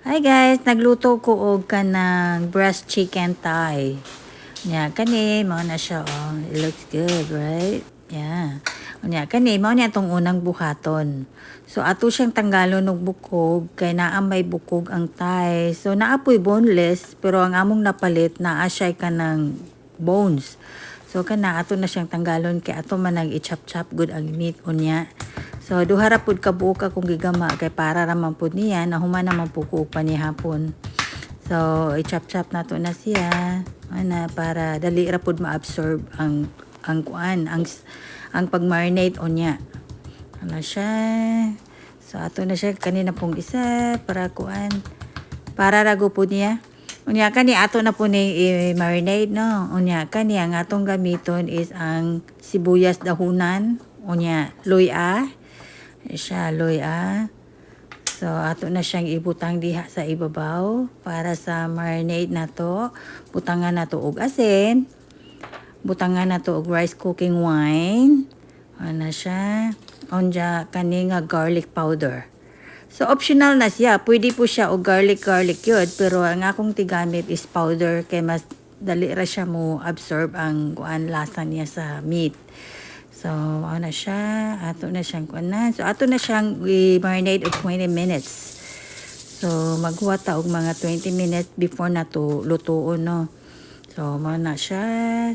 Hi guys, nagluto ko og kanang breast chicken thigh. Nya kani mao na siya oh. It looks good, right? Yeah. Nya kani mao ni atong unang buhaton. So ato siyang tanggalon og bukog kay naa may bukog ang thigh. So naapoy boneless pero ang among napalit naa siya kanang bones. So kana ato na siyang tanggalon kay ato man nag i-chop-chop good ang meat unya. So duha ra pud ka buok akong gigama kay para ra man pud niya nahuman naman pud ko pa ni hapon. So i-chop-chop nato na siya ana para dali ra pud ma-absorb ang kuan ang pag-marinate unya. Ano siya? So ato na siya kanina pong isa para kuan para rago pud niya. Unya kani ato na po ni marinate no. Unya kani ang atong gamiton is ang sibuyas dahunan, unya luya. Siya luya. So ato na siyang ibutang diha sa ibabaw para sa marinade nato. Butangan nato og asin. Butangan nato og rice cooking wine. Ano siya? Onja kani nga garlic powder. So optional na siya. Pwede po siya og garlic yun. Pero ang akong tigamit is powder kay mas dali ra siya mo absorb ang kuan lasa niya sa meat. So ano na siya. Ato na siyang kuan na. So ato na siyang i-marinate og 20 minutes. So maghuwat ta og mga 20 minutes before nato lutuon no. So mao na siya.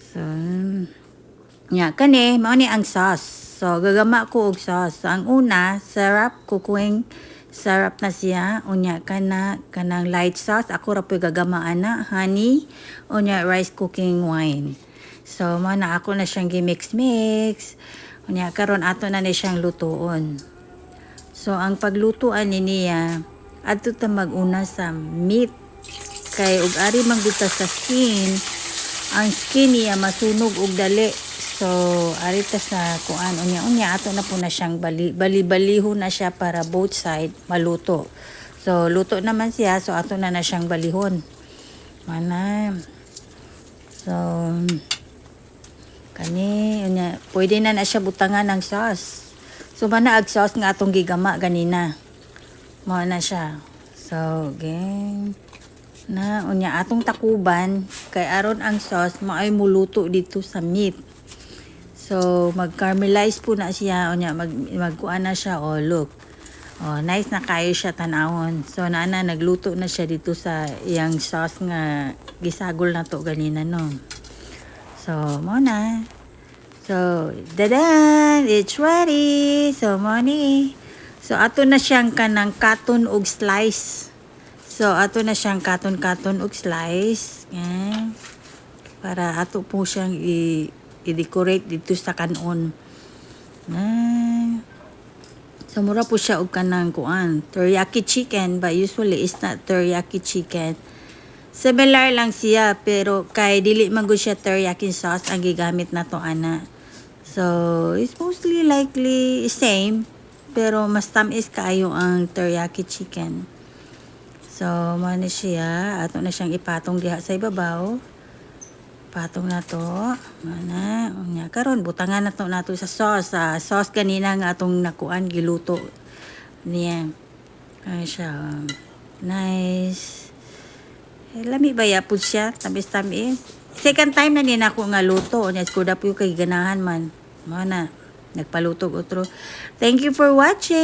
So nya kani mao ni ang sauce. So gagama ko og sauce. So ang una, syrup kukuing syrup na siya. Unya kanang light sauce. Ako ra po'y gagamaan na honey. Unya rice cooking wine. So mao na ako na siyang gi-mix. Unya karon ato na ni siyang lutuon. So ang paglutuan ni niya adto ta maguna sa meat kay ug ari manggita sa skin. Ang skin niya masunog og dali. So ari ta sa kuan unya ato na po na siyang bali-baliho na siya para both side maluto. So luto naman siya so ato na siyang balihon. Mana. So kani unya pwede na siya butangan ng sauce. So mana ag sauce nga atong gigama ganina. Mao na siya. So gang na unya atong takuban kay aron ang sauce maay muluto dito sa meat. So mag-caramelize po na siya unya magkuan na siya oh look. Oh nice na kayo siya tanawon. So naana nagluto na siya dito sa iyang sauce nga gisagol na to ganina no. So mo na. So dadan, it's ready. So mo ni. So ato na siyang kanang katon og slice. So ato na siyang katon og slice. Yan. Para ato po siyang i-decorate dito sa kanon. So mura po siya og kanang kuan, teriyaki chicken, but usually it's not teriyaki chicken. Similar lang siya pero kay dili man gud siya teriyaki sauce ang gigamit nato ana. So it's mostly likely same pero mas tamis kaayo ang teriyaki chicken. So mo na siya, ato na siyang ipatong diha sa ibabaw. Patong na to. Mana, unya karon butangan nato sa sauce. Sauce kanina nga atong nakuan giluto niya. Kaya siya nice. Lami ba yapod siya? Tamis-tamis. Second time na nina ko nga luto. Unya skuda po kay ganahan man. Mana, nagpaluto otro. Thank you for watching.